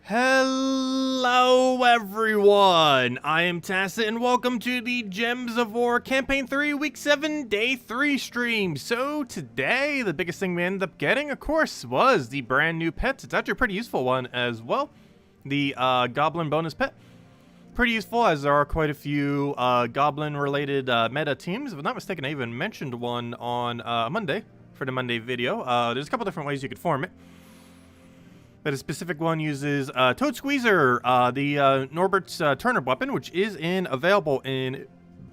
Hello everyone, I am Tacit and welcome to the Gems of War Campaign 3 Week 7 Day 3 stream. So today, the biggest thing we ended up getting, of course, was the brand new pet. It's actually a pretty useful one as well. The Goblin bonus pet. Pretty useful as there are quite a few Goblin related meta teams. If I'm not mistaken, I even mentioned one on Monday for the Monday video. There's a couple different ways you could form it. But a specific one uses Toad Squeezer, the Norbert's turnip weapon, which is available in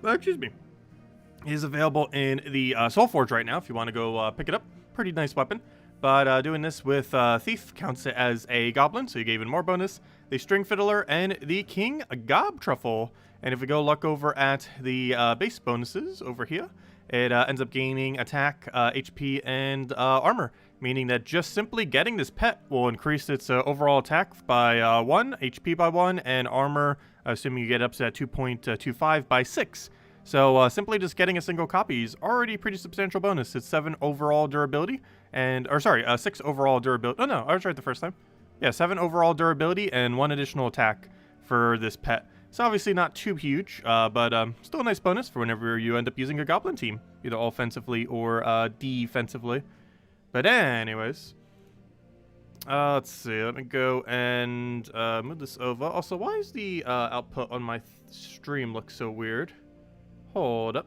the Soulforge right now. If you want to go pick it up, pretty nice weapon. But doing this with Thief counts it as a Goblin, so you get even more bonus. The String Fiddler and the King Gob Truffle. And if we go look over at the base bonuses over here, it ends up gaining attack, HP, and armor. Meaning that just simply getting this pet will increase its overall attack by 1, HP by 1, and armor, assuming you get up to that 2.25 by 6. So simply just getting a single copy is already a pretty substantial bonus. It's 7 overall durability, and, 6 overall durability. Oh no, I was right the first time. Yeah, 7 overall durability and 1 additional attack for this pet. It's obviously not too huge, but still a nice bonus for whenever you end up using a Goblin team, either offensively or defensively. But anyways, let's see, let me go and move this over. Also, why is the output on my stream look so weird? Hold up.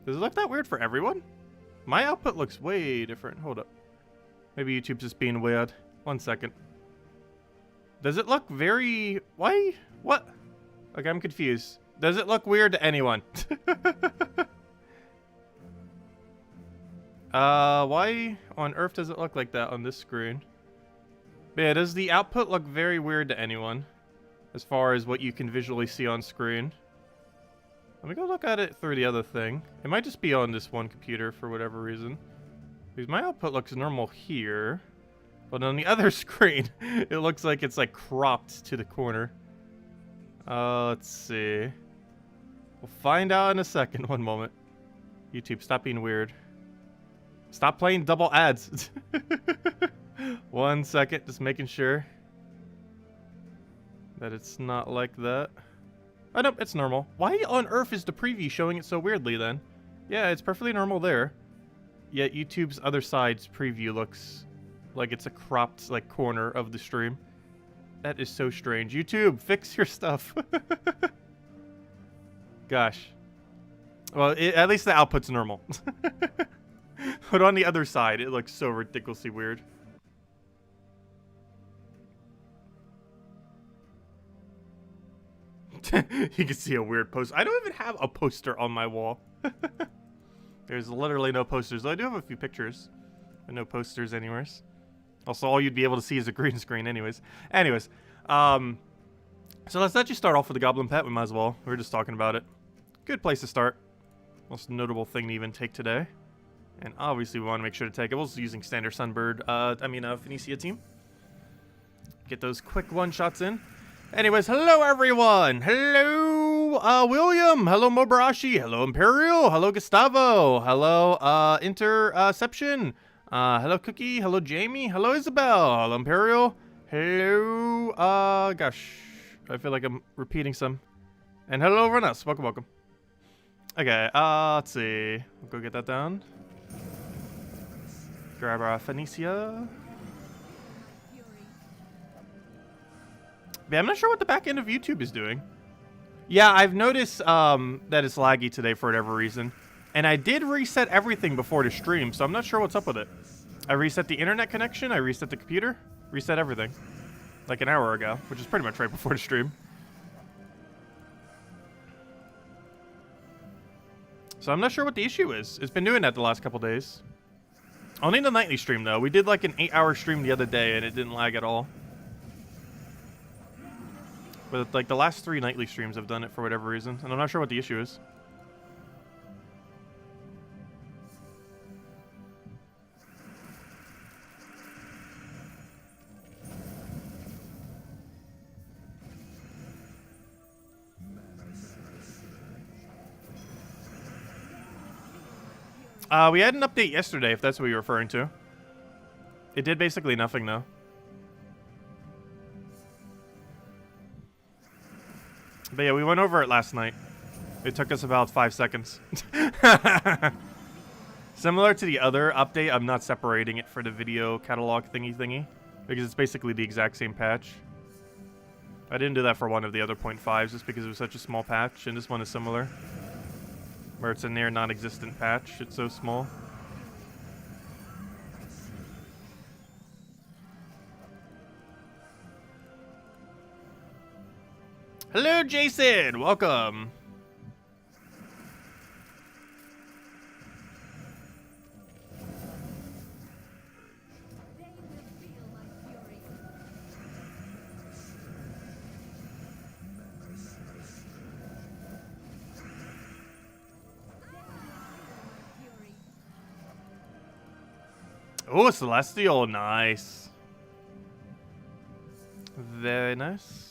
Does it look that weird for everyone? My output looks way different. Hold up. Maybe YouTube's just being weird. 1 second. Does it look very... Why? What? Okay, I'm confused. Does it look weird to anyone? Why on earth does it look like that on this screen? But yeah, does the output look very weird to anyone? As far as what you can visually see on screen? Let me go look at it through the other thing. It might just be on this one computer for whatever reason. Because my output looks normal here. But on the other screen, it looks like it's like cropped to the corner. Let's see. We'll find out in a second. 1 moment. YouTube, stop being weird. Stop playing double ads. 1 second, just making sure that it's not like that. Oh, nope, it's normal. Why on earth is the preview showing it so weirdly then? Yeah, it's perfectly normal there. Yet YouTube's other side's preview looks like it's a cropped like corner of the stream. That is so strange. YouTube, fix your stuff. Gosh. Well, at least the output's normal. But on the other side, it looks so ridiculously weird. You can see a weird poster. I don't even have a poster on my wall. There's literally no posters. Though I do have a few pictures, but no posters anywhere. Also, all you'd be able to see is a green screen anyways. So let's actually start off with the Goblin pet. We might as well. We were just talking about it. Good place to start. Most notable thing to even take today. And obviously we want to make sure to take it. We're also using standard Sunbird, Phoenicia team. Get those quick one-shots in. Anyways, hello everyone! Hello, William! Hello, Mobarashi! Hello, Imperial! Hello, Gustavo! Hello, Interception! Hello, Cookie! Hello, Jamie! Hello, Isabel! Hello, Imperial! Hello, gosh. I feel like I'm repeating some. And hello, RimWorld! Welcome, welcome. Okay, let's see. We'll go get that down. Grab our Phoenicia. Yeah, I'm not sure what the back end of YouTube is doing. Yeah, I've noticed that it's laggy today for whatever reason. And I did reset everything before the stream, so I'm not sure what's up with it. I reset the internet connection, I reset the computer, reset everything. Like an hour ago, which is pretty much right before the stream. So I'm not sure what the issue is. It's been doing that the last couple days. Only the nightly stream, though. We did like an 8-hour stream the other day, and it didn't lag at all. But like the last 3 nightly streams have done it for whatever reason, and I'm not sure what the issue is. We had an update yesterday, if that's what you're referring to. It did basically nothing, though. But yeah, we went over it last night. It took us about 5 seconds. Similar to the other update, I'm not separating it for the video catalog thingy because it's basically the exact same patch. I didn't do that for one of the other 0.5s just because it was such a small patch, and this one is similar. Where it's a near non-existent patch, it's so small. Hello, Jason! Welcome! Oh, Celestial, nice. Very nice.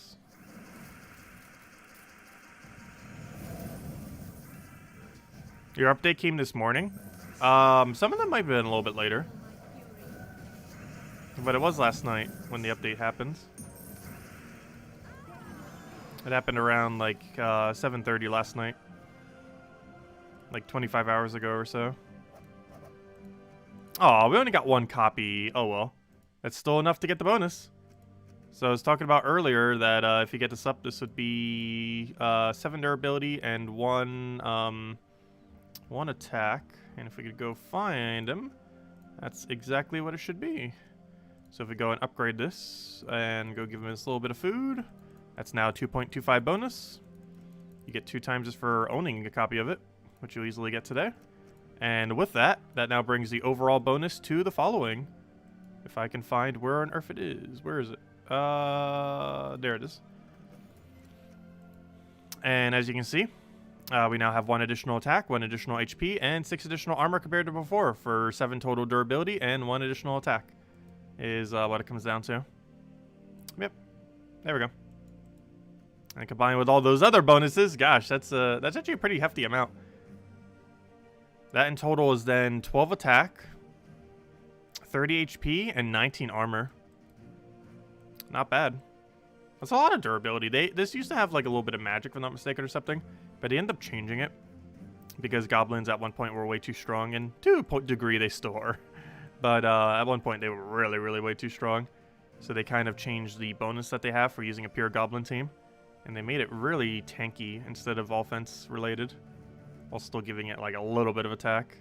Your update came this morning? Some of them might have been a little bit later. But it was last night when the update happened. It happened around like 7:30 last night. Like 25 hours ago or so. Oh, we only got one copy. Oh well. That's still enough to get the bonus. So I was talking about earlier that if you get this up, this would be 7 durability and 1 attack. And if we could go find him, that's exactly what it should be. So if we go and upgrade this and go give him this little bit of food, that's now 2.25 bonus. You get 2 times just for owning a copy of it, which you'll easily get today. And with that, that now brings the overall bonus to the following. If I can find where on earth it is. Where is it? There it is. And as you can see, we now have 1 additional attack, 1 additional HP, and 6 additional armor compared to before for 7 total durability and 1 additional attack is what it comes down to. Yep. There we go. And combined with all those other bonuses, gosh, that's actually a pretty hefty amount. That in total is then 12 attack, 30 HP, and 19 armor. Not bad. That's a lot of durability. This used to have like a little bit of magic, if I'm not mistaken, or something. But they ended up changing it because goblins at one point were way too strong, and to a degree they still are. But at one point they were really, really way too strong. So they kind of changed the bonus that they have for using a pure goblin team. And they made it really tanky instead of offense related, while still giving it like a little bit of attack.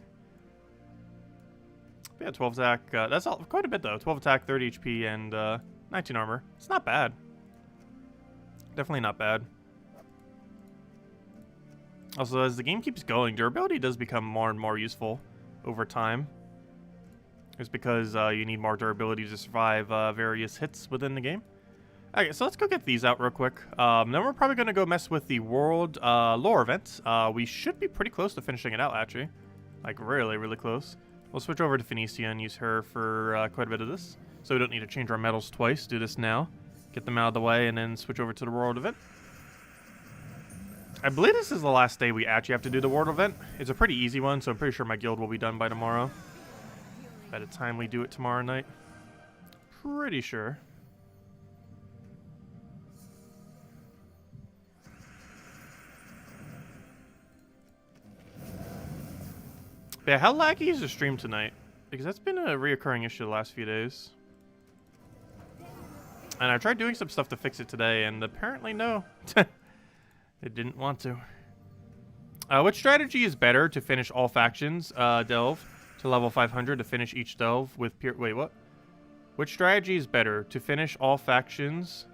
But yeah, 12 attack. That's quite a bit though. 12 attack, 30 HP, and 19 armor. It's not bad. Definitely not bad. Also, as the game keeps going, durability does become more and more useful over time. It's because you need more durability to survive various hits within the game. Okay, so let's go get these out real quick. Then we're probably going to go mess with the world lore event. We should be pretty close to finishing it out, actually. Like, really, really close. We'll switch over to Phoenicia and use her for quite a bit of this. So we don't need to change our medals twice. Do this now. Get them out of the way, and then switch over to the world event. I believe this is the last day we actually have to do the world event. It's a pretty easy one, so I'm pretty sure my guild will be done by tomorrow. By the time we do it tomorrow night. Pretty sure. But yeah, how laggy is the stream tonight? Because that's been a reoccurring issue the last few days. And I tried doing some stuff to fix it today, and apparently no. It didn't want to. Which strategy is better to finish all factions delve to level 500 to finish each delve with pure... Wait, what? Which strategy is better to finish all factions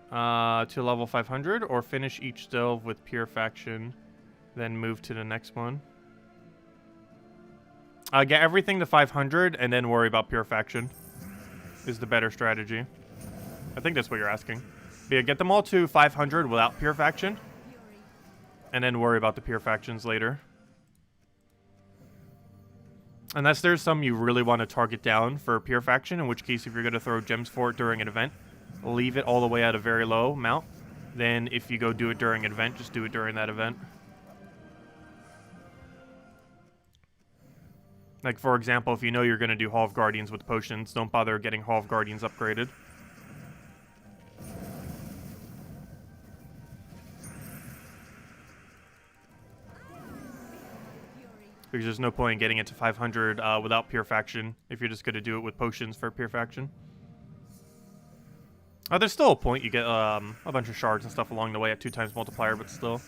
to level 500 or finish each delve with pure faction, then move to the next one? Get everything to 500 and then worry about pure faction is the better strategy. I think that's what you're asking. But yeah, get them all to 500 without pure faction, and then worry about the pure factions later. Unless there's some you really want to target down for pure faction, in which case if you're going to throw gems for it during an event, leave it all the way at a very low amount. Then if you go do it during an event, just do it during that event. Like, for example, if you know you're going to do Hall of Guardians with potions, don't bother getting Hall of Guardians upgraded. Because there's no point in getting it to 500 without Purifaction if you're just going to do it with potions for Purifaction. There's still a point. You get a bunch of shards and stuff along the way at 2x multiplier, but still.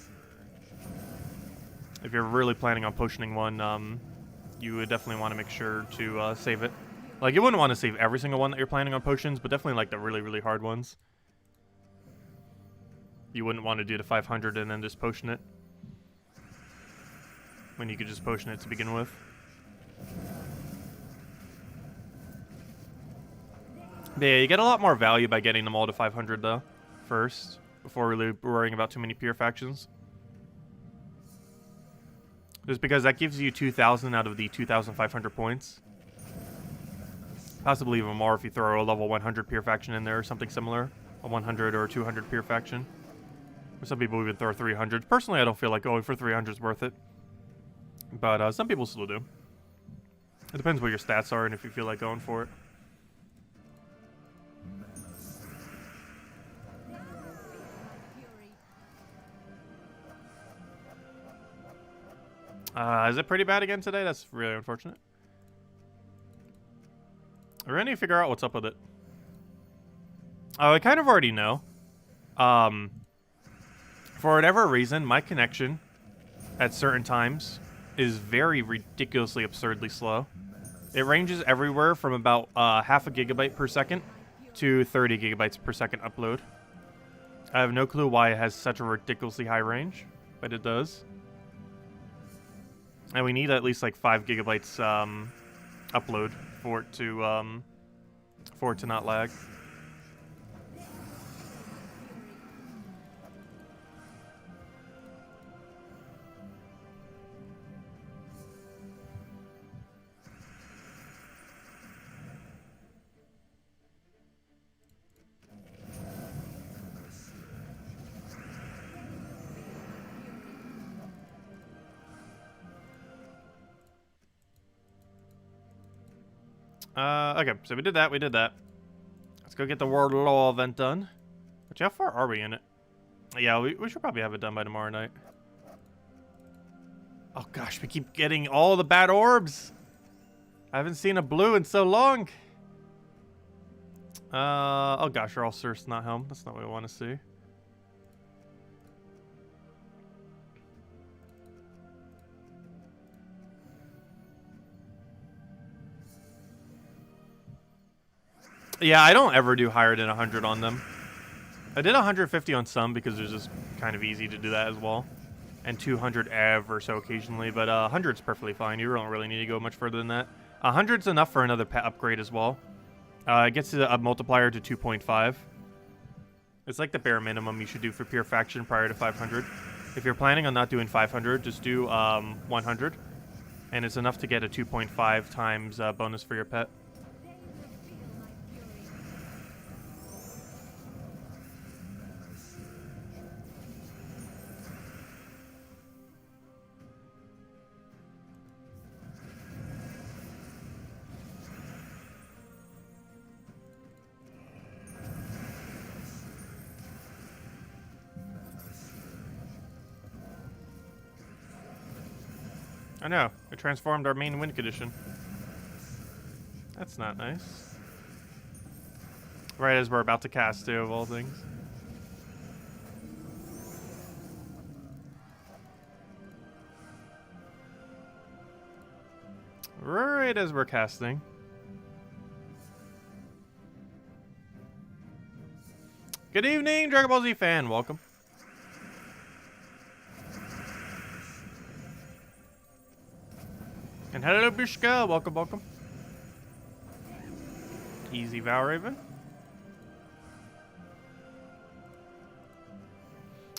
If you're really planning on potioning one, you would definitely want to make sure to save it. Like, you wouldn't want to save every single one that you're planning on potions, but definitely like the really, really hard ones. You wouldn't want to do the 500 and then just potion it, when you could just potion it to begin with. But yeah, you get a lot more value by getting them all to 500 though, first, before really worrying about too many Purifactions. Just because that gives you 2,000 out of the 2,500 points. Possibly even more if you throw a level 100 Purifaction in there or something similar. A 100 or 200 Purifaction. Or some people even throw 300. Personally, I don't feel like going for 300 is worth it. But some people still do. It depends what your stats are and if you feel like going for it. Is it pretty bad again today? That's really unfortunate. I really need to figure out what's up with it. I kind of already know. For whatever reason, my connection at certain times is very ridiculously absurdly slow. It ranges everywhere from about half a gigabyte per second to 30 gigabytes per second upload. I have no clue why it has such a ridiculously high range, but it does. And we need at least like 5 gigabytes upload for it to not lag. Okay, so we did that, Let's go get the World Law event done. Which, how far are we in it? Yeah, we should probably have it done by tomorrow night. Oh gosh, we keep getting all the bad orbs. I haven't seen a blue in so long. Oh gosh, you're all Circe, not Helm. That's not what we want to see. Yeah, I don't ever do higher than 100 on them. I did 150 on some because it's just kind of easy to do that as well. And 200 ever so occasionally, but 100's perfectly fine. You don't really need to go much further than that. 100's enough for another pet upgrade as well. It gets a multiplier to 2.5. It's like the bare minimum you should do for Purifaction prior to 500. If you're planning on not doing 500, just do 100. And it's enough to get a 2.5 times bonus for your pet. I know. It transformed our main win condition. That's not nice. Right as we're about to cast, too, of all things. Right as we're casting. Good evening, Dragon Ball Z fan. Welcome. And hello, Bishka. Welcome, welcome. Easy, Valraven.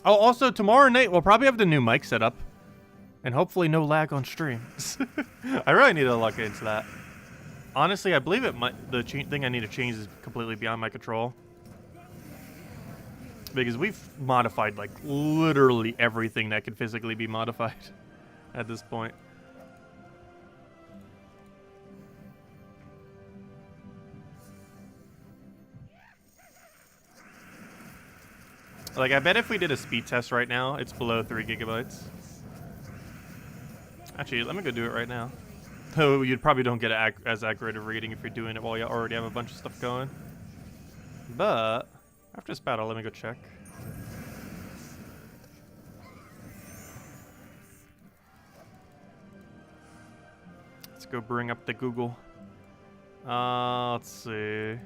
Oh, also, tomorrow night, we'll probably have the new mic set up. And hopefully no lag on streams. I really need to look into that. Honestly, I believe it might, the thing I need to change is completely beyond my control. Because we've modified, like, literally everything that can physically be modified at this point. Like, I bet if we did a speed test right now, it's below 3 gigabytes. Actually, let me go do it right now. Though you probably don't get as accurate a reading if you're doing it while you already have a bunch of stuff going. But after this battle, let me go check. Let's go bring up the Google. Let's see.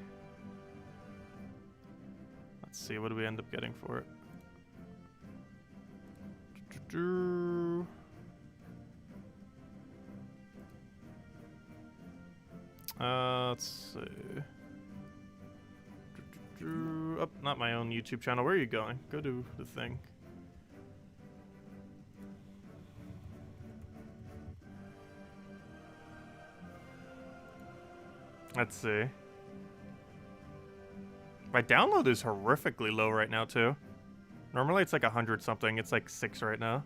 Let's see, what do we end up getting for it? Let's see. Oh, not my own YouTube channel. Where are you going? Go to the thing. Let's see. My download is horrifically low right now, too. Normally it's like 100 something. It's like 6 right now.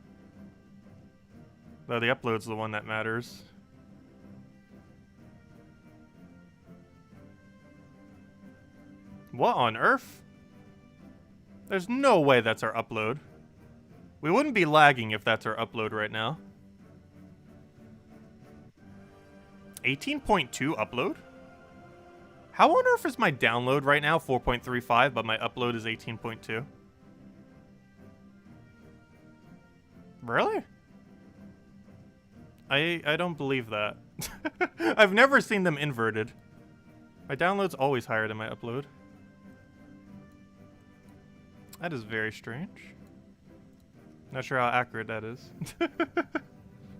Though the upload's the one that matters. What on earth? There's no way that's our upload. We wouldn't be lagging if that's our upload right now. 18.2 upload? How on earth is my download right now 4.35, but my upload is 18.2? Really? I don't believe that. I've never seen them inverted. My download's always higher than my upload. That is very strange. Not sure how accurate that is.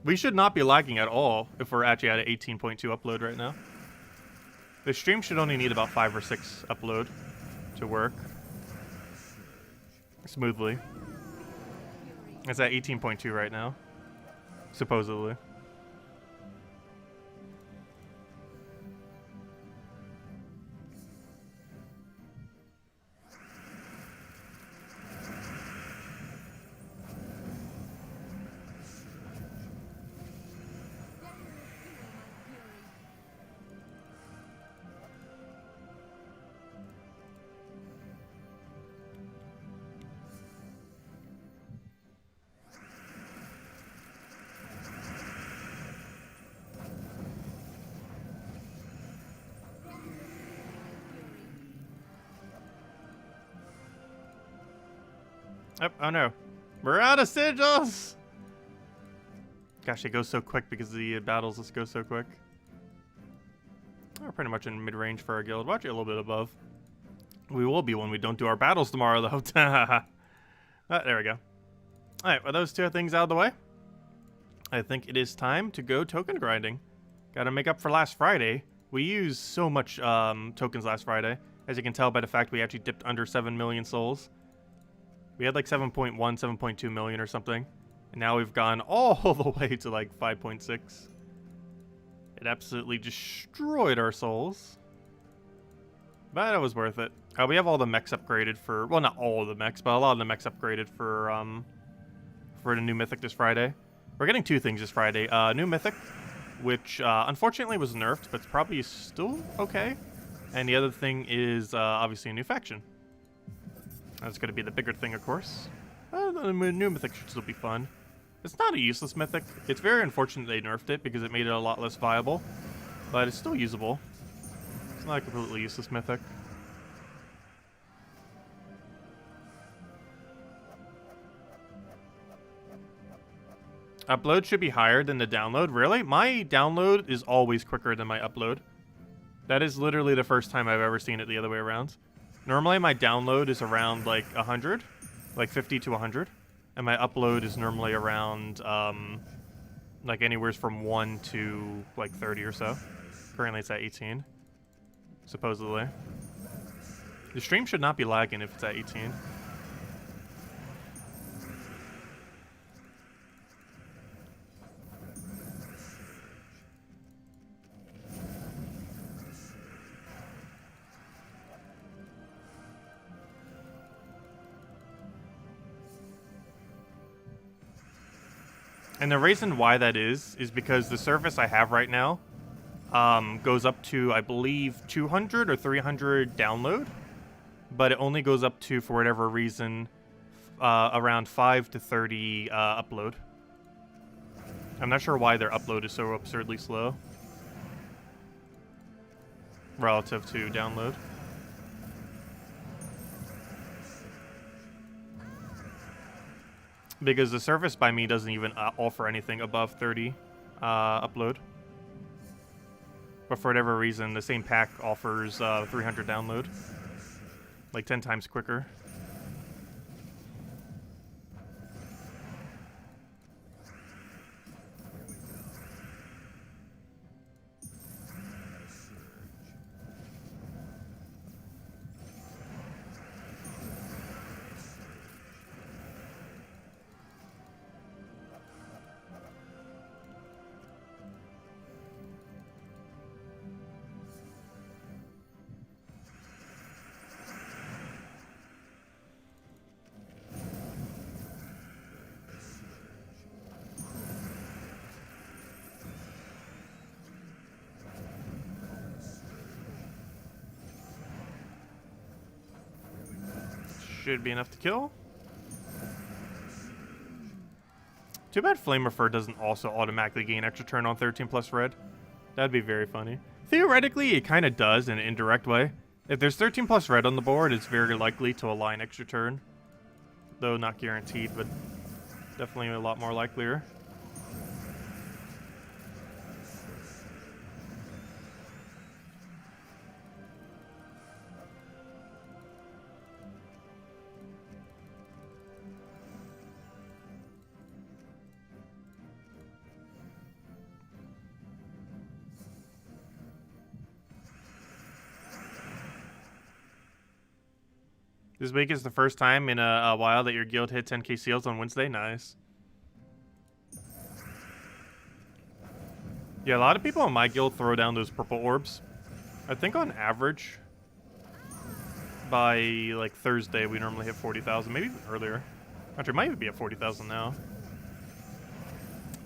We should not be lagging at all if we're actually at an 18.2 upload right now. The stream should only need about 5 or 6 upload to work smoothly. It's at 18.2 right now, supposedly. Oh no. We're out of sigils! Gosh, it goes so quick because the battles just go so quick. We're pretty much in mid-range for our guild. We're actually a little bit above. We will be when we don't do our battles tomorrow, though. There we go. Alright, with those 2 things out of the way, I think it is time to go token grinding. Gotta make up for last Friday. We used so much tokens last Friday. As you can tell by the fact we actually dipped under 7 million souls. We had like 7.1, 7.2 million or something. And now we've gone all the way to like 5.6. It absolutely destroyed our souls. But it was worth it. We have all the mechs upgraded for... Well, not all of the mechs, but a lot of the mechs upgraded for the new mythic this Friday. We're getting 2 things this Friday. New mythic, which unfortunately was nerfed, but it's probably still okay. And the other thing is obviously a new faction. That's going to be the bigger thing, of course. The new mythic should still be fun. It's not a useless mythic. It's very unfortunate they nerfed it because it made it a lot less viable. But it's still usable. It's not a completely useless mythic. Upload should be higher than the download. Really? My download is always quicker than my upload. That is literally the first time I've ever seen it the other way around. Normally my download is around like 100, like 50 to 100, and my upload is normally around like anywhere from 1 to like 30 or so. Currently it's at 18, supposedly. The stream should not be lagging if it's at 18. And the reason why that is because the service I have right now goes up to, I believe, 200 or 300 download, but it only goes up to, for whatever reason, around 5 to 30 upload. I'm not sure why their upload is so absurdly slow relative to download. Because the service by me doesn't even offer anything above 30 upload. But for whatever reason, the same pack offers 300 download. Like 10 times quicker. Should be enough to kill. Too bad Flamer doesn't also automatically gain extra turn on 13 plus red. That'd be very funny. Theoretically, it kind of does in an indirect way. If there's 13 plus red on the board, it's very likely to align extra turn. Though not guaranteed, but definitely a lot more likelier. This week is the first time in a while that your guild hit 10k seals on Wednesday. Nice. Yeah, a lot of people in my guild throw down those purple orbs. I think on average, by like Thursday, we normally hit 40,000, maybe even earlier. Actually, it might even be at 40,000 now.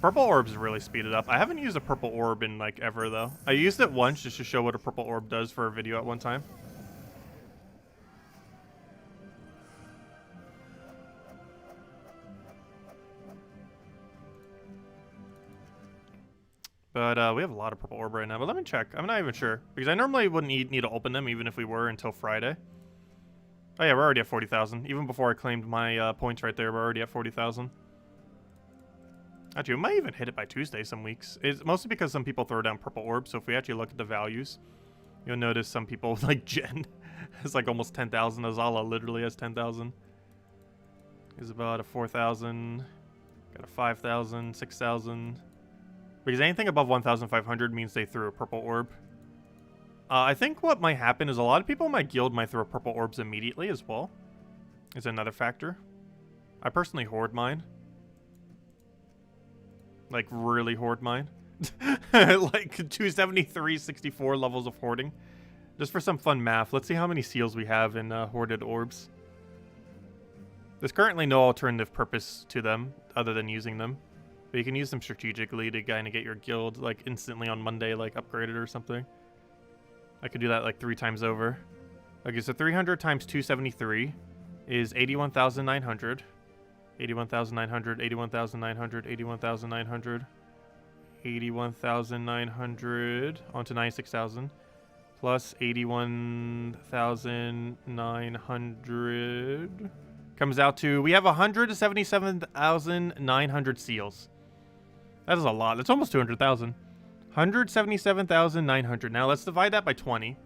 Purple orbs really speed it up. I haven't used a purple orb in like ever though. I used it once just to show what a purple orb does for a video at one time. But we have a lot of purple orb right now. But let me check. I'm not even sure. Because I normally wouldn't need to open them even if we were until Friday. Oh yeah, we're already at 40,000. Even before I claimed my points right there, we're already at 40,000. Actually, we might even hit it by Tuesday some weeks. It's mostly because some people throw down purple orbs. So if we actually look at the values, you'll notice some people, like Jen, has like almost 10,000. Azala literally has 10,000. Isabel at a 4,000. Got a 5,000, 6,000. Because anything above 1,500 means they threw a purple orb. I think what might happen is a lot of people in my guild might throw purple orbs immediately as well. Is another factor. I personally hoard mine. Like, really hoard mine. Like, 273, 64 levels of hoarding. Just for some fun math, let's see how many seals we have in hoarded orbs. There's currently no alternative purpose to them other than using them. But you can use them strategically to kind of get your guild, like, instantly on Monday, like, upgraded or something. I could do that, like, 3 times over. Okay, so 300 times 273 is 81,900. 81,900, 81,900, 81,900. 81,900 onto 96,000. Plus 81,900. Comes out to, we have 177,900 seals. That is a lot. That's almost 200,000. 177,900. Now let's divide that by 20.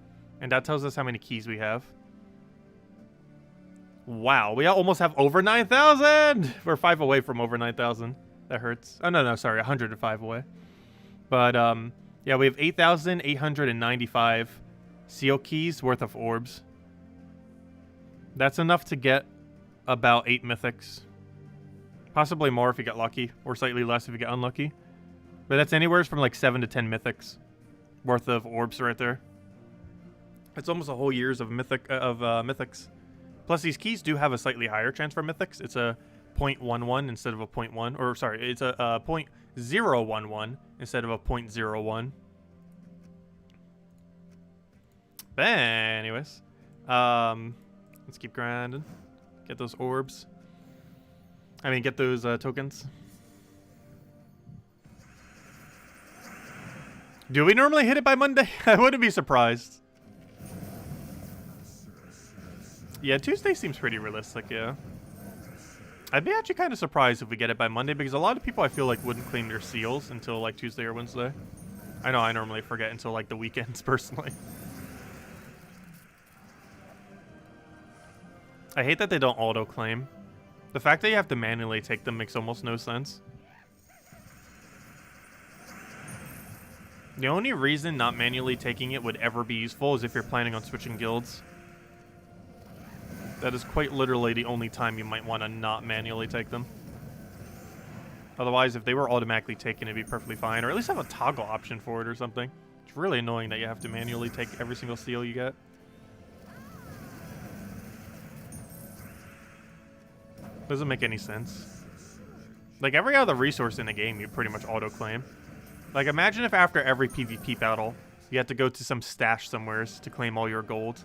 And that tells us how many keys we have. Wow, we almost have over 9,000! We're 5 away from over 9,000. That hurts. Oh, no, sorry, 105 away. But, yeah, we have 8,895 seal keys worth of orbs. That's enough to get about 8 mythics. Possibly more if you get lucky, or slightly less if you get unlucky. But that's anywhere from like 7 to 10 mythics worth of orbs right there. It's almost a whole year's of mythics. Plus, these keys do have a slightly higher chance for mythics. It's a 0.11 instead of a 0.1. Or, sorry, it's a 0.011 instead of a 0.01. But anyways, let's keep grinding. Get those orbs. I mean, get those tokens. Do we normally hit it by Monday? I wouldn't be surprised. Yeah, Tuesday seems pretty realistic, yeah. I'd be actually kind of surprised if we get it by Monday, because a lot of people I feel like wouldn't claim their seals until like Tuesday or Wednesday. I know I normally forget until like the weekends, personally. I hate that they don't auto-claim. The fact that you have to manually take them makes almost no sense. The only reason not manually taking it would ever be useful is if you're planning on switching guilds. That is quite literally the only time you might want to not manually take them. Otherwise, if they were automatically taken, it'd be perfectly fine. Or at least have a toggle option for it or something. It's really annoying that you have to manually take every single seal you get. Doesn't make any sense. Like, every other resource in the game, you pretty much auto-claim. Like, imagine if after every PvP battle, you had to go to some stash somewheres to claim all your gold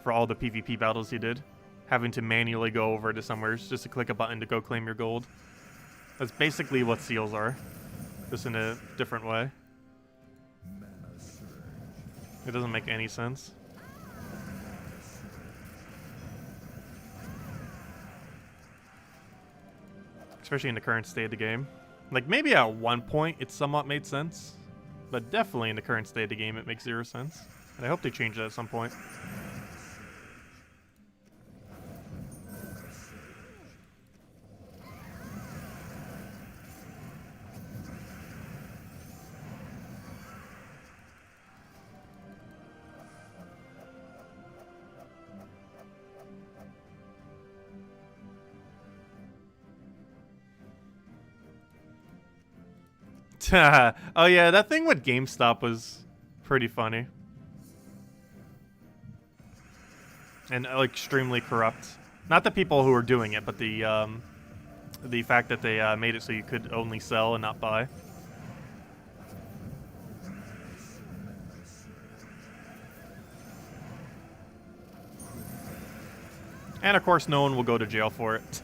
for all the PvP battles you did. Having to manually go over to somewheres just to click a button to go claim your gold. That's basically what seals are. Just in a different way. It doesn't make any sense. Especially in the current state of the game. Like, maybe at one point it somewhat made sense. But definitely in the current state of the game it makes zero sense. And I hope they change that at some point. Oh yeah, that thing with GameStop was pretty funny. And like, extremely corrupt. Not the people who were doing it, but the fact that they made it so you could only sell and not buy. And of course, no one will go to jail for it.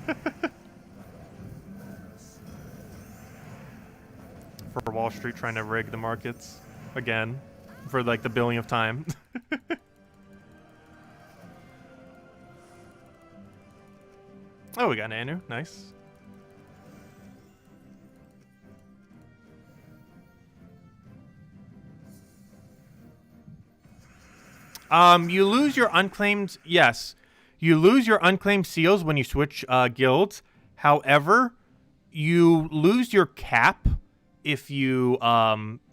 For Wall Street trying to rig the markets again for like the billionth time. Oh, we got Nanu. Nice. You lose your unclaimed. Yes, you lose your unclaimed seals when you switch guilds. However, you lose your cap if you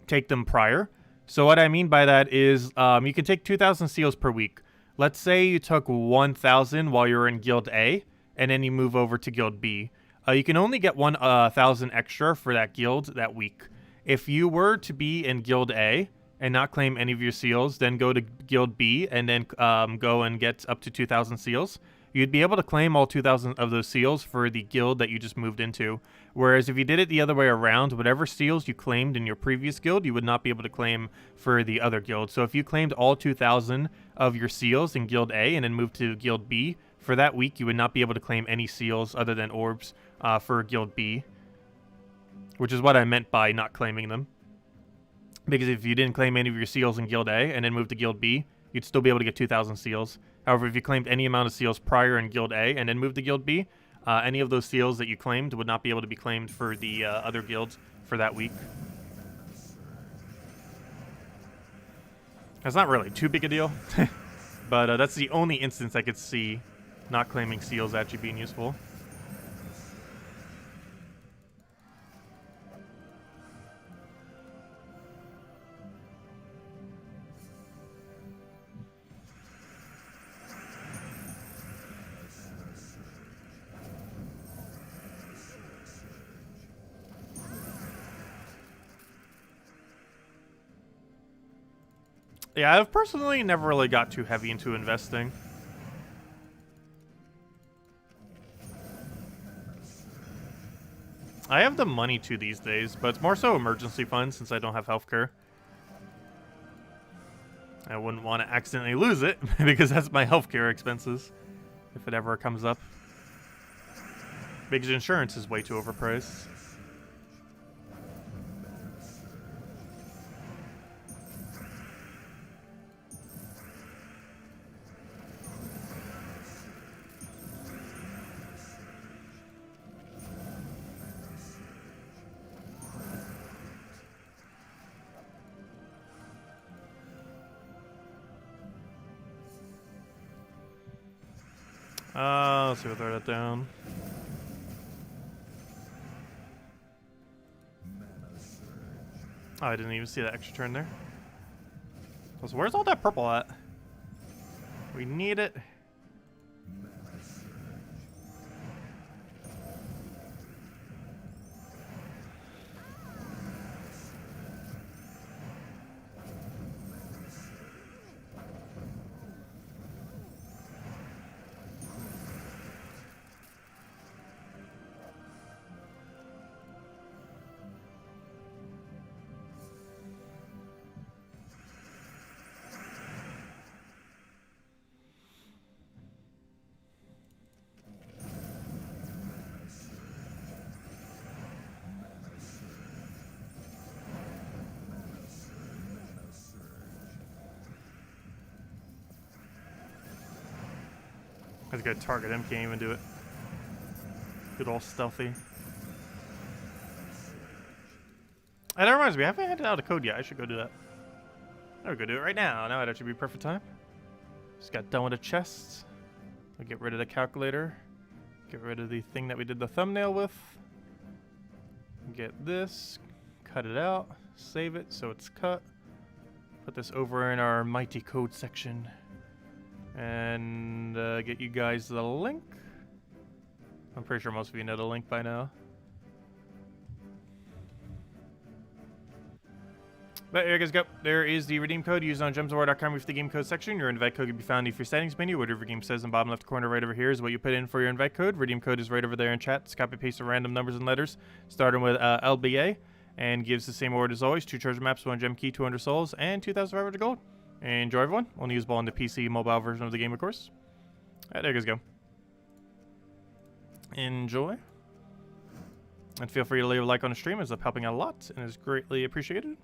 take them prior. So what I mean by that is you can take 2,000 seals per week. Let's say you took 1,000 while you're in Guild A, and then you move over to Guild B. You can only get 1,000 extra for that guild that week. If you were to be in Guild A and not claim any of your seals, then go to Guild B and then go and get up to 2,000 seals. You'd be able to claim all 2,000 of those seals for the guild that you just moved into. Whereas if you did it the other way around, whatever seals you claimed in your previous guild, you would not be able to claim for the other guild. So if you claimed all 2,000 of your seals in Guild A and then moved to Guild B, for that week you would not be able to claim any seals other than orbs for Guild B. Which is what I meant by not claiming them. Because if you didn't claim any of your seals in Guild A and then moved to Guild B, you'd still be able to get 2,000 seals. However, if you claimed any amount of seals prior in Guild A and then moved to Guild B, any of those seals that you claimed would not be able to be claimed for the other guilds for that week. That's not really too big a deal, but that's the only instance I could see not claiming seals actually being useful. Yeah, I've personally never really got too heavy into investing. I have the money to these days, but it's more so emergency funds since I don't have healthcare. I wouldn't want to accidentally lose it because that's my healthcare expenses if it ever comes up. Because insurance is way too overpriced. Let's see, we'll throw that down. Oh, I didn't even see that extra turn there. So where's all that purple at? We need it. I was gonna target him, can't even do it. Good old stealthy. And that reminds me, I haven't handed out a code yet. I should go do that. I would go do it right now. Now it'd actually be perfect time. Just got done with the chests. I'll get rid of the calculator. Get rid of the thing that we did the thumbnail with. Get this. Cut it out. Save it so it's cut. Put this over in our mighty code section. And get you guys the link. I'm pretty sure most of you know the link by now. But here you guys go. There is the redeem code used on gemsawar.com with the game code section. Your invite code can be found in your settings menu. Whatever your game says in the bottom left corner right over here is what you put in for your invite code. Redeem code is right over there in chat. Just copy paste the random numbers and letters, starting with LBA, and gives the same order as always: 2 treasure maps, 1 gem key, 200 souls, and 2,500 gold. Enjoy, everyone. Only usable on the PC mobile version of the game, of course. Alright, there you guys go. Enjoy. And feel free to leave a like on the stream, as it's helping out a lot and is greatly appreciated.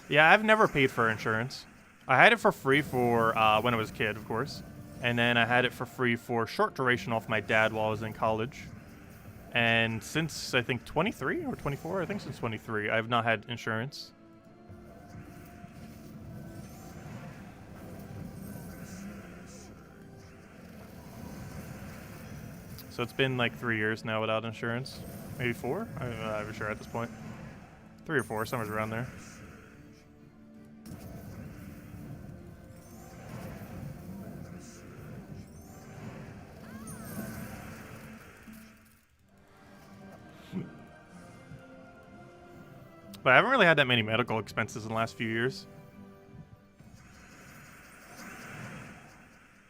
Yeah, I've never paid for insurance. I had it for free for when I was a kid, of course. And then I had it for free for short duration off my dad while I was in college. And since, I think, 23 or 24, I think since 23, I have not had insurance. So it's been like 3 years now without insurance. Maybe 4? I'm not even sure at this point. 3 or 4, somewhere around there. But I haven't really had that many medical expenses in the last few years.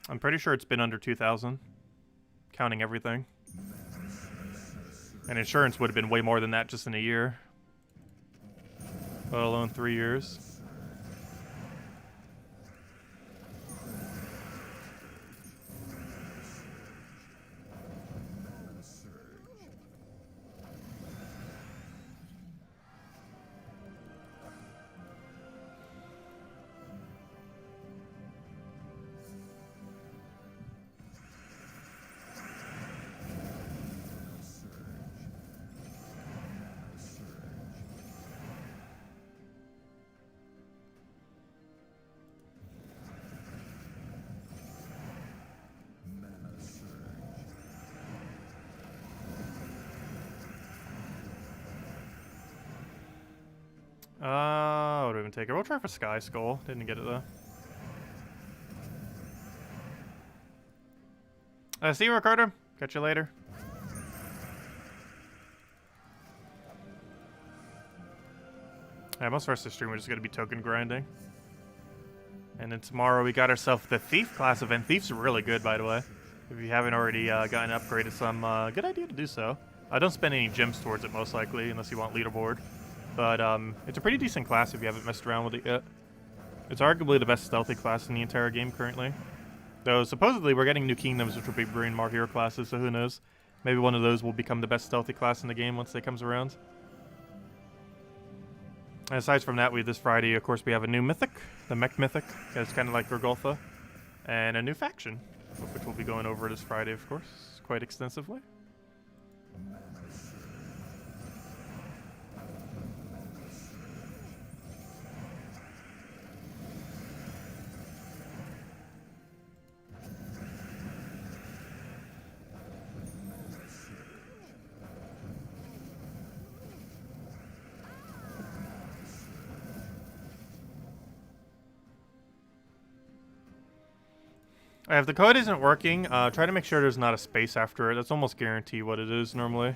I'm pretty sure it's been under 2,000, counting everything. And insurance would have been way more than that just in a year, let alone 3 years. What do we even take it? We'll try for Sky Skull. Didn't get it though. See you, Ricardo. Catch you later. Yeah, most of our stream we're just gonna be token grinding. And then tomorrow we got ourselves the Thief class event. Thief's really good, by the way. If you haven't already gotten upgraded some, good idea to do so. Don't spend any gems towards it, most likely, unless you want leaderboard. But it's a pretty decent class if you haven't messed around with it yet. It's arguably the best stealthy class in the entire game currently. Though supposedly we're getting new kingdoms, which will be bringing more hero classes, so who knows. Maybe one of those will become the best stealthy class in the game once it comes around. And aside from that, this Friday, of course, we have a new mythic, the Mech Mythic. It's kind of like Gorgolfa. And a new faction, which we'll be going over this Friday, of course, quite extensively. If the code isn't working, try to make sure there's not a space after it. That's almost guarantee what it is normally.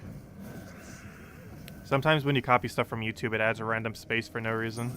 Sometimes when you copy stuff from YouTube, it adds a random space for no reason.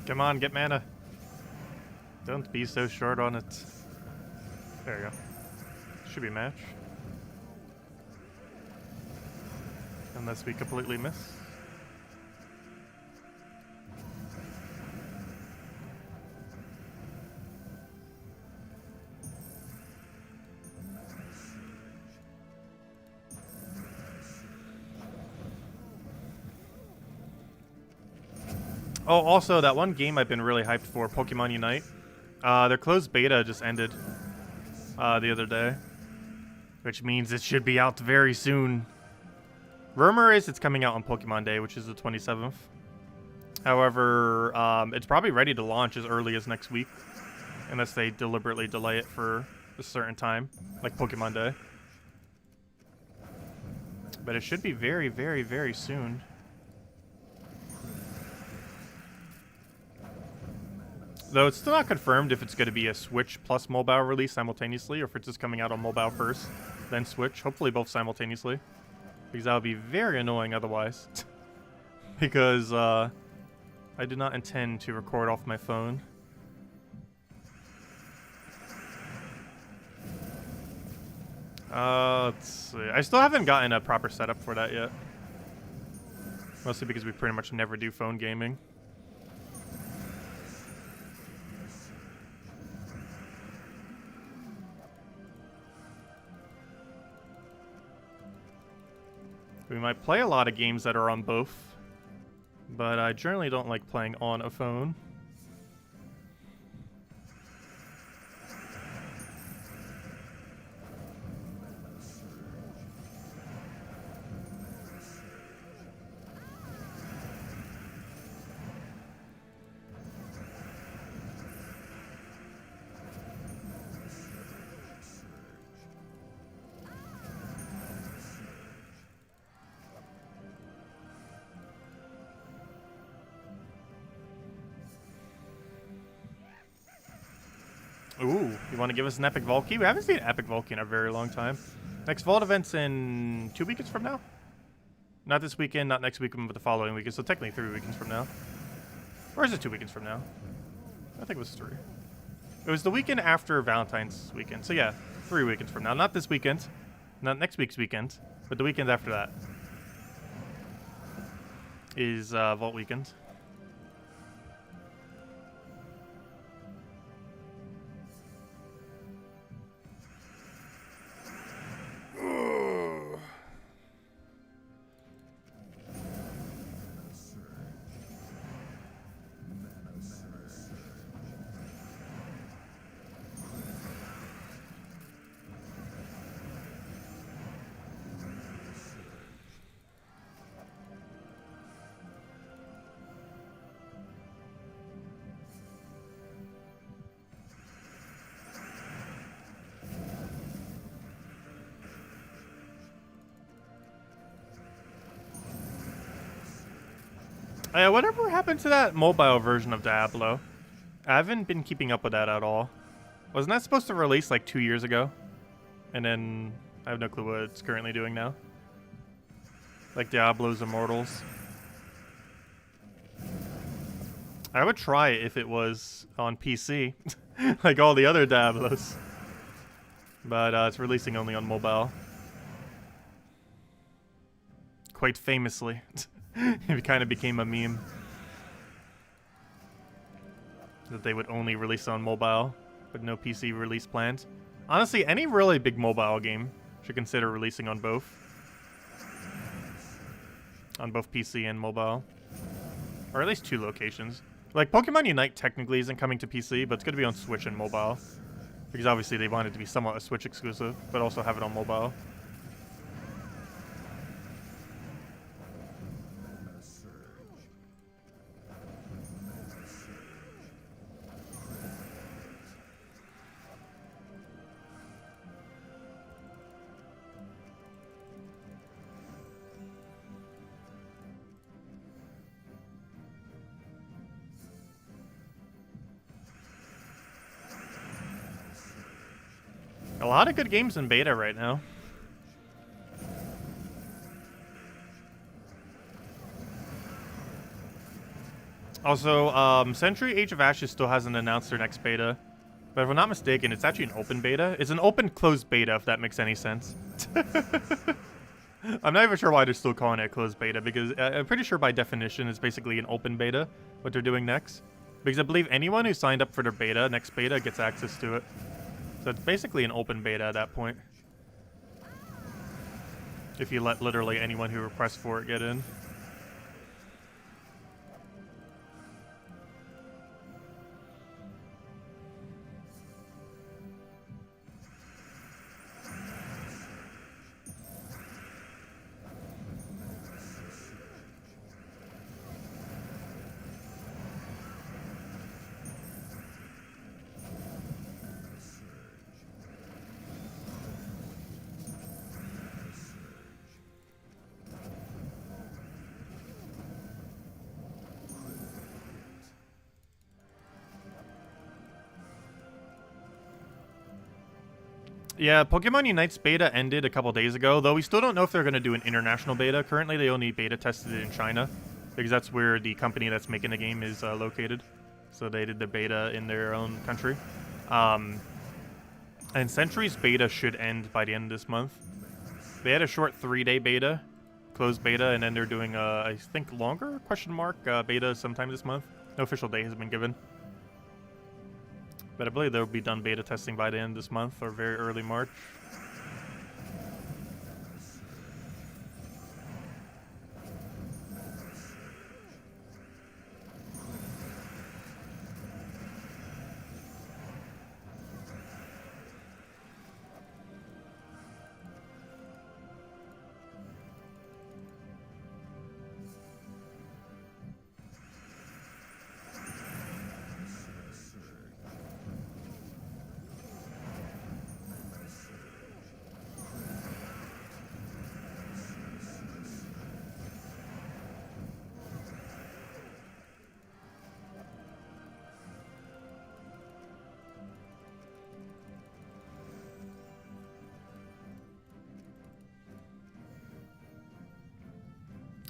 Come on, get mana. Don't be so short on it. There you go. Should be a match. Unless we completely miss. Oh, also, that one game I've been really hyped for, Pokemon Unite. Their closed beta just ended the other day. Which means it should be out very soon. Rumor is it's coming out on Pokemon Day, which is the 27th. However, it's probably ready to launch as early as next week. Unless they deliberately delay it for a certain time, like Pokemon Day. But it should be very, very, very soon. Though it's still not confirmed if it's going to be a Switch plus mobile release simultaneously, or if it's just coming out on mobile first, then Switch. Hopefully both simultaneously. Because that would be very annoying otherwise. Because I did not intend to record off my phone. Let's see. I still haven't gotten a proper setup for that yet. Mostly because we pretty much never do phone gaming. We might play a lot of games that are on both, but I generally don't like playing on a phone. Ooh, you want to give us an Epic Volkey? We haven't seen an Epic Volkey in a very long time. Next Vault event's in 2 weekends from now? Not this weekend, not next weekend, but the following weekend. So technically 3 weekends from now. Or is it 2 weekends from now? I think it was 3. It was the weekend after Valentine's weekend. So yeah, 3 weekends from now. Not this weekend. Not next week's weekend. But the weekend after that is Vault weekend. Whatever happened to that mobile version of Diablo? I haven't been keeping up with that at all. Wasn't that supposed to release like 2 years ago? And then I have no clue what it's currently doing now. Like Diablo's Immortals. I would try it if it was on PC, like all the other Diablos. But it's releasing only on mobile. Quite famously. It kind of became a meme. That they would only release on mobile, but no PC release plans. Honestly, any really big mobile game should consider releasing on both. On both PC and mobile. Or at least 2 locations. Like, Pokemon Unite technically isn't coming to PC, but it's going to be on Switch and mobile. Because obviously they want it to be somewhat a Switch exclusive, but also have it on mobile. A lot of good games in beta right now. Also, Century Age of Ashes still hasn't announced their next beta. But if I'm not mistaken, it's actually an open beta. It's an open-closed beta, if that makes any sense. I'm not even sure why they're still calling it a closed beta, because I'm pretty sure by definition it's basically an open beta, what they're doing next. Because I believe anyone who signed up for their beta, next beta, gets access to it. So it's basically an open beta at that point. If you let literally anyone who requests for it get in. Yeah, Pokemon Unite's beta ended a couple days ago, though we still don't know if they're going to do an international beta. Currently, they only beta tested it in China, because that's where the company that's making the game is located. So they did the beta in their own country. And Century's beta should end by the end of this month. They had a short 3-day beta, closed beta, and then they're doing a, I think, longer, beta sometime this month. No official date has been given. But I believe they'll be done beta testing by the end of this month or very early March.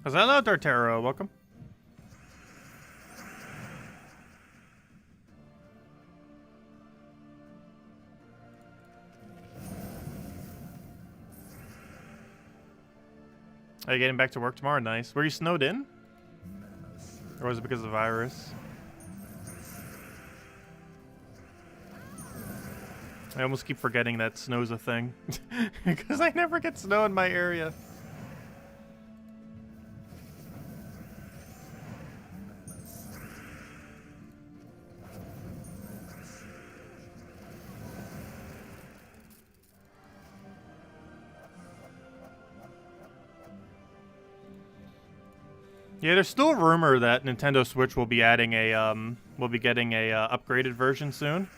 Hello, Dartero. Welcome. Are you getting back to work tomorrow? Nice. Were you snowed in? Or was it because of the virus? I almost keep forgetting that snow's a thing. Because I never get snow in my area. Yeah, there's still a rumor that Nintendo Switch will be adding a will be getting a upgraded version soon.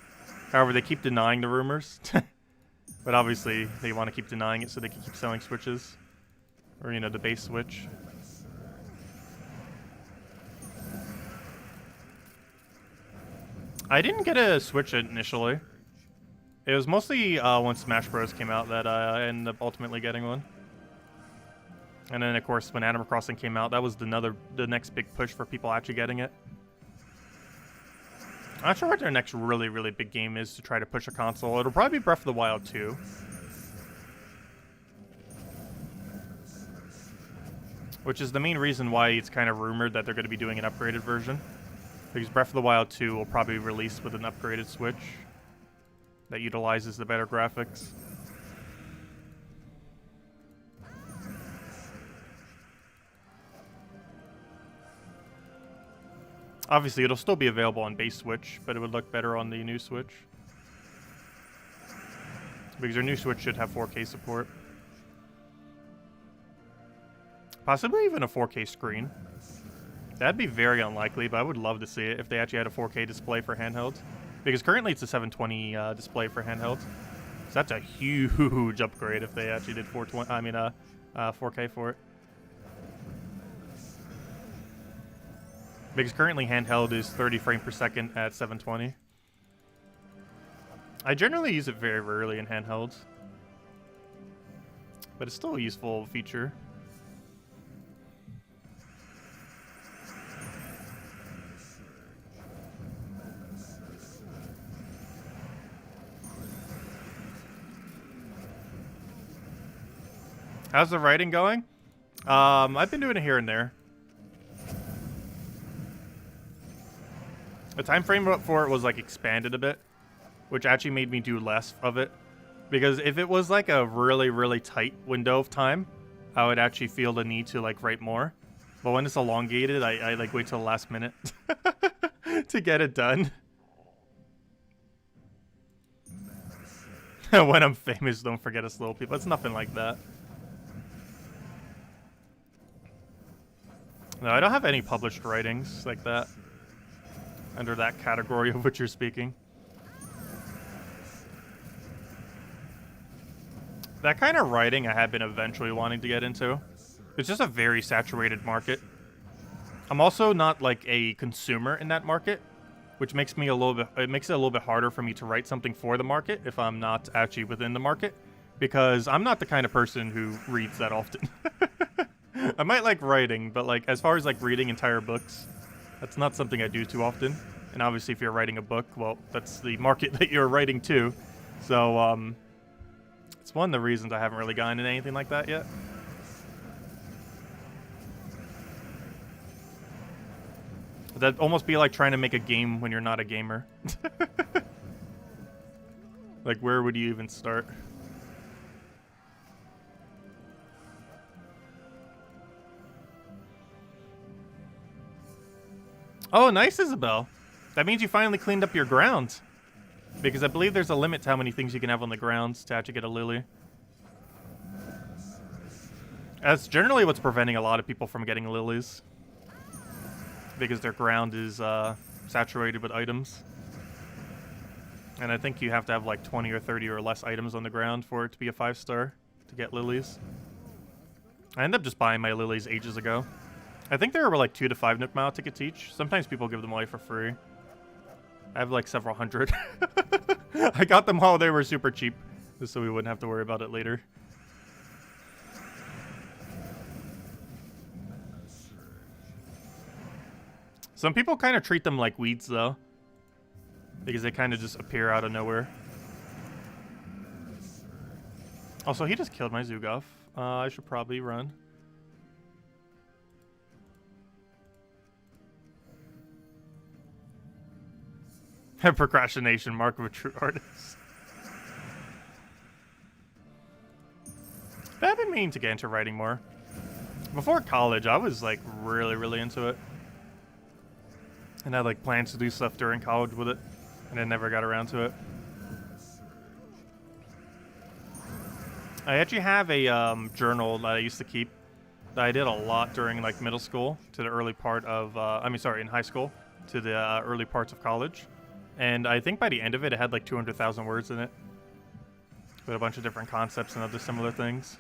However, they keep denying the rumors. But obviously, they want to keep denying it so they can keep selling Switches, or you know, the base Switch. I didn't get a Switch initially. It was mostly when Smash Bros. Came out that I ended up ultimately getting one. And then, of course, when Animal Crossing came out, that was the next big push for people actually getting it. I'm not sure what their next really, really big game is to try to push a console. It'll probably be Breath of the Wild 2. Which is the main reason why it's kind of rumored that they're going to be doing an upgraded version. Because Breath of the Wild 2 will probably release with an upgraded Switch that utilizes the better graphics. Obviously, it'll still be available on base Switch, but it would look better on the new Switch. Because their new Switch should have 4K support. Possibly even a 4K screen. That'd be very unlikely, but I would love to see it if they actually had a 4K display for handhelds. Because currently it's a 720 display for handhelds. So that's a huge upgrade if they actually did 4K for it. Because currently handheld is 30 frames per second at 720. I generally use it very rarely in handhelds. But it's still a useful feature. How's the writing going? I've been doing it here and there. The time frame for it was like expanded a bit, which actually made me do less of it. Because if it was like a really, really tight window of time, I would actually feel the need to like write more. But when it's elongated, I like wait till the last minute to get it done. When I'm famous, don't forget us little people. It's nothing like that. No, I don't have any published writings like that. Under that category of which you're speaking. That kind of writing I have been eventually wanting to get into. It's just a very saturated market. I'm also not like a consumer in that market, which makes me it makes it a little bit harder for me to write something for the market if I'm not actually within the market, because I'm not the kind of person who reads that often. I might like writing, but like as far as like reading entire books, that's not something I do too often. And obviously if you're writing a book, well, that's the market that you're writing to. So it's one of the reasons I haven't really gotten into anything like that yet. That'd almost be like trying to make a game when you're not a gamer. Like, where would you even start? Oh, nice, Isabel. That means you finally cleaned up your ground. Because I believe there's a limit to how many things you can have on the grounds to actually get a lily. That's generally what's preventing a lot of people from getting lilies. Because their ground is saturated with items. And I think you have to have like 20 or 30 or less items on the ground for it to be a 5-star to get lilies. I ended up just buying my lilies ages ago. I think they were like 2 to 5 Nook Mile tickets each. Sometimes people give them away for free. I have like several hundred. I got them while they were super cheap, just so we wouldn't have to worry about it later. Some people kind of treat them like weeds, though, because they kind of just appear out of nowhere. Also, he just killed my Zugoff. I should probably run. Procrastination, mark of a true artist. But I've been meaning to get into writing more. Before college, I was like really, really into it. And I had like plans to do stuff during college with it. And I never got around to it. I actually have a journal that I used to keep that I did a lot during like middle school to the early part of, in high school to the early parts of college. And I think by the end of it, it had like 200,000 words in it. With a bunch of different concepts and other similar things.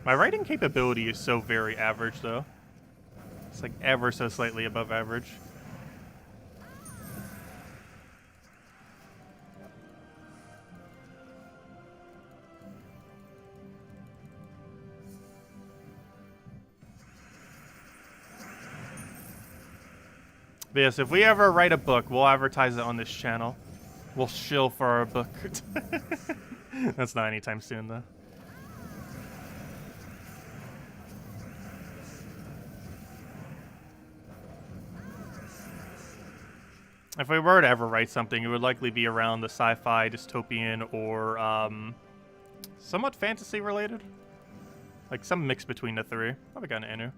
My writing capability is so very average, though. It's like ever so slightly above average. But yes, if we ever write a book, we'll advertise it on this channel. We'll shill for our book. That's not anytime soon, though. If we were to ever write something, it would likely be around the sci-fi, dystopian, or somewhat fantasy related. Like some mix between the three. Probably got an Anu.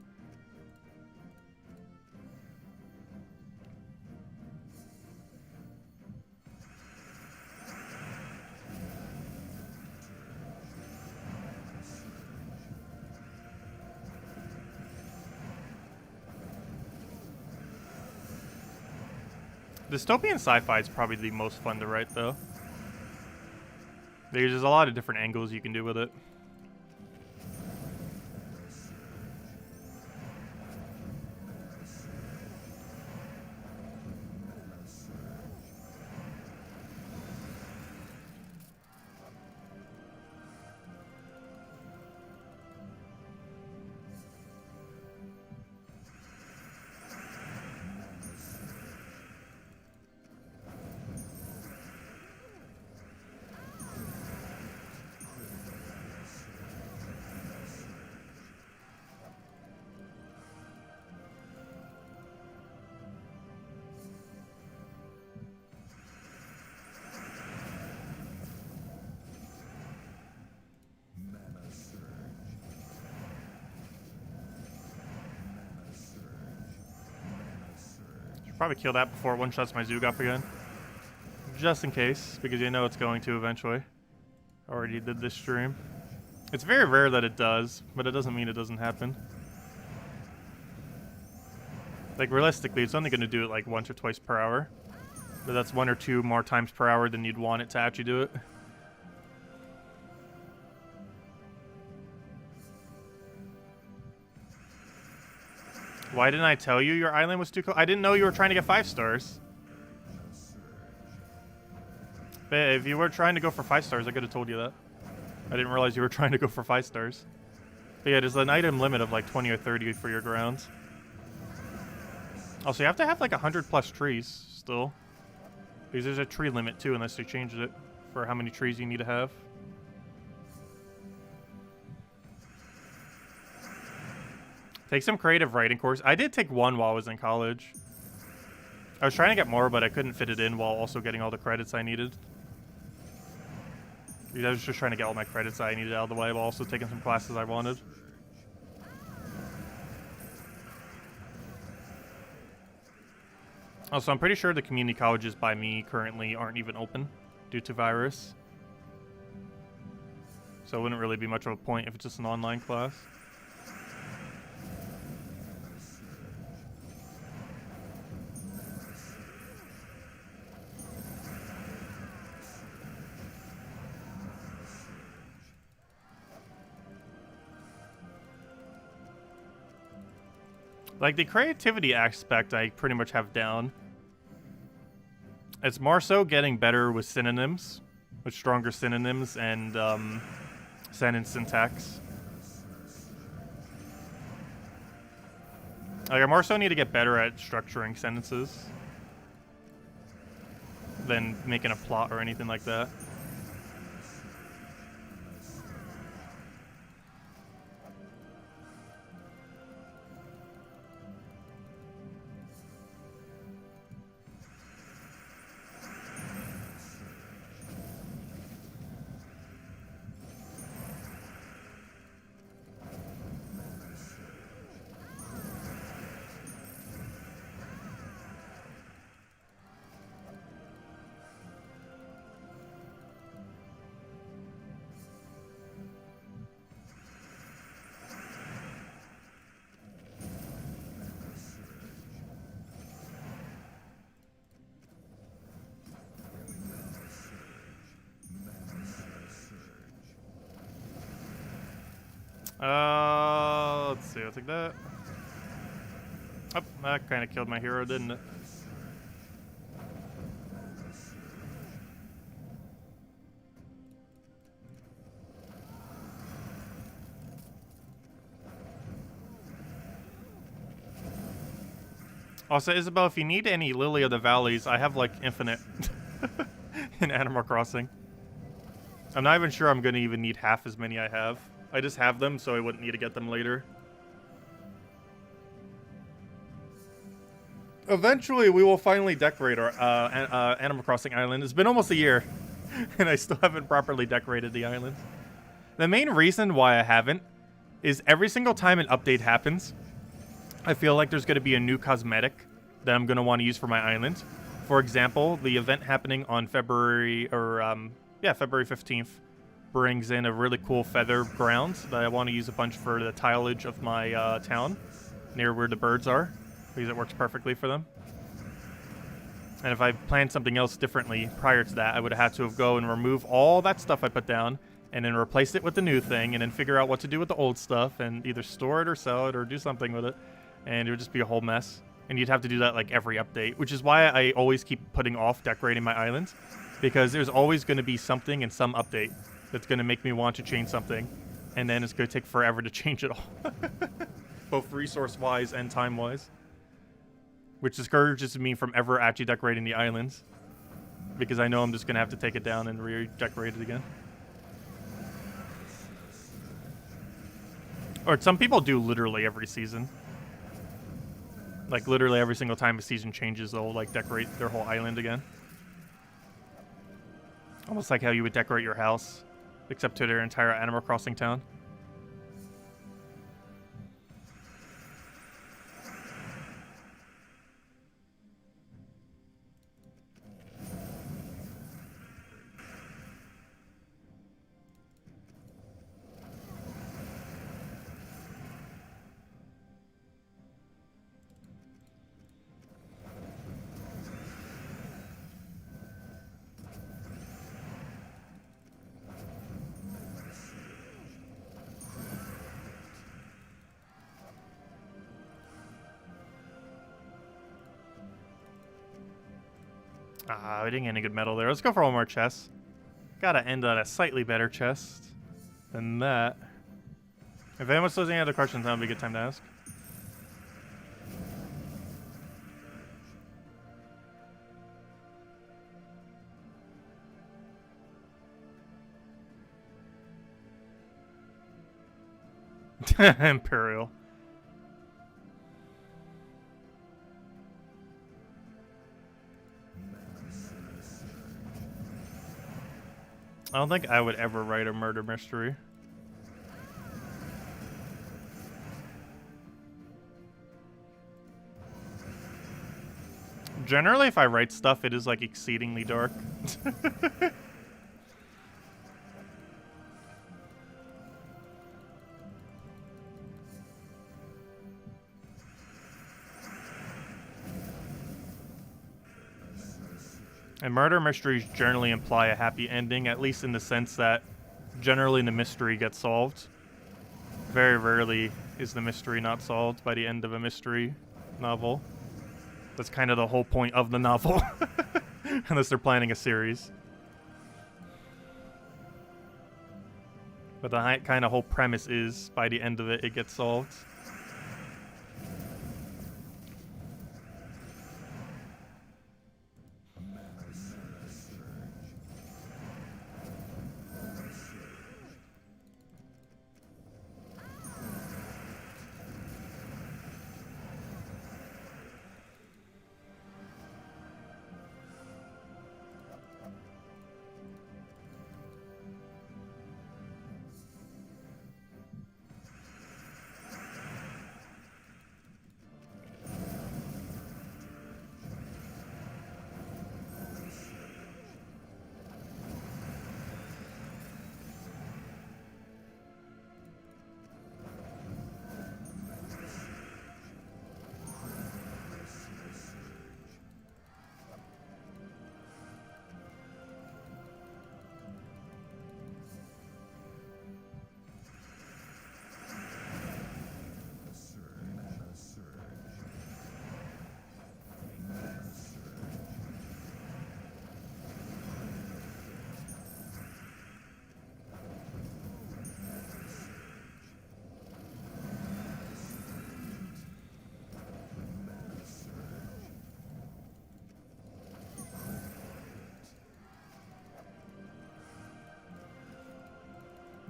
Dystopian sci-fi is probably the most fun to write, though. There's a lot of different angles you can do with it. Probably kill that before it one-shots my Zoog up again. Just in case, because you know it's going to eventually. Already did this stream. It's very rare that it does, but it doesn't mean it doesn't happen. Like, realistically, it's only going to do it like once or twice per hour. But that's 1 or 2 more times per hour than you'd want it to actually do it. Why didn't I tell you your island was too close? I didn't know you were trying to get 5 stars. But if you were trying to go for 5 stars, I could have told you that. I didn't realize you were trying to go for 5 stars. But yeah, there's an item limit of like 20 or 30 for your grounds. Also, you have to have like 100+ trees still. Because there's a tree limit too, unless they changed it for how many trees you need to have. Take some creative writing course. I did take one while I was in college. I was trying to get more, but I couldn't fit it in while also getting all the credits I needed. I was just trying to get all my credits I needed out of the way while also taking some classes I wanted. Also, I'm pretty sure the community colleges by me currently aren't even open due to virus. So it wouldn't really be much of a point if it's just an online class. Like, the creativity aspect I pretty much have down. It's more so getting better with synonyms, with stronger synonyms and sentence syntax. Like, I more so need to get better at structuring sentences than making a plot or anything like that. Let's see. I'll take that. Oh, that kind of killed my hero, didn't it? Also, Isabel, if you need any Lily of the Valleys, I have, like, infinite in Animal Crossing. I'm not even sure I'm going to even need half as many I have. I just have them, so I wouldn't need to get them later. Eventually, we will finally decorate our Animal Crossing island. It's been almost a year, and I still haven't properly decorated the island. The main reason why I haven't is every single time an update happens, I feel like there's going to be a new cosmetic that I'm going to want to use for my island. For example, the event happening on February 15th brings in a really cool feather ground that I want to use a bunch for the tileage of my town near where the birds are, because it works perfectly for them. And if I planned something else differently prior to that, I would have had to have go and remove all that stuff I put down and then replace it with the new thing and then figure out what to do with the old stuff and either store it or sell it or do something with it. And it would just be a whole mess. And you'd have to do that like every update, which is why I always keep putting off decorating my islands, because there's always going to be something in some update that's going to make me want to change something, and then it's going to take forever to change it all. Both resource-wise and time-wise. Which discourages me from ever actually decorating the islands, because I know I'm just going to have to take it down and redecorate it again. Or some people do literally every season. Like, literally every single time a season changes, they'll, like, decorate their whole island again. Almost like how you would decorate your house, except to their entire Animal Crossing town. Ah, we didn't get any good metal there. Let's go for one more chest. Gotta end on a slightly better chest than that. If anyone still has any other questions, that would be a good time to ask. Imperial. I don't think I would ever write a murder mystery. Generally, if I write stuff, it is like exceedingly dark. And murder mysteries generally imply a happy ending, at least in the sense that generally the mystery gets solved. Very rarely is the mystery not solved by the end of a mystery novel. That's kind of the whole point of the novel, unless they're planning a series. But the kind of whole premise is, by the end of it, it gets solved.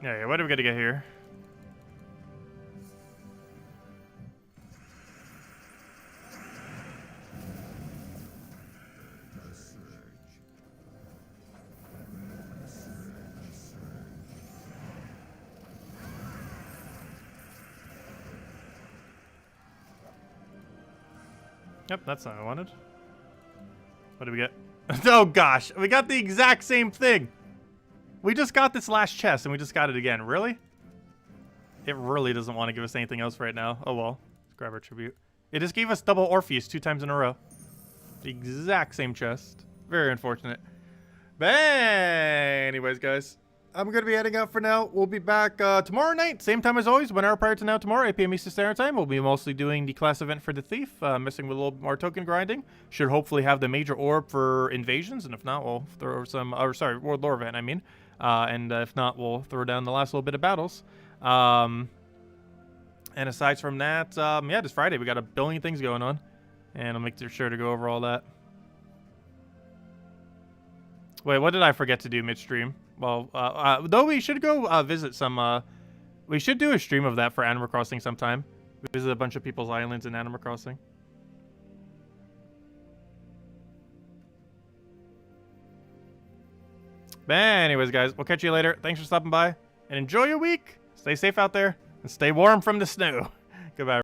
Yeah, what are we gonna get here? Yep, that's not what I wanted. What do we get? Oh gosh, we got the exact same thing. We just got this last chest and we just got it again. Really? It really doesn't want to give us anything else right now. Oh well. Let's grab our tribute. It just gave us double Orpheus 2 times in a row. The exact same chest. Very unfortunate. But anyways, guys, I'm going to be heading out for now. We'll be back tomorrow night. Same time as always. 1 hour prior to now tomorrow, 8 p.m. Eastern Standard Time. We'll be mostly doing the class event for the Thief. Missing with a little more token grinding. Should hopefully have the major orb for invasions. And if not, we'll throw some... Or sorry, World Lore event, I mean. And if not, we'll throw down the last little bit of battles. And aside from that, yeah, this Friday, we got a billion things going on. And I'll make sure to go over all that. Wait, what did I forget to do midstream? Well, though we should go visit some... we should do a stream of that for Animal Crossing sometime. Visit a bunch of people's islands in Animal Crossing. But anyways, guys, we'll catch you later. Thanks for stopping by. And enjoy your week. Stay safe out there. And stay warm from the snow. Goodbye.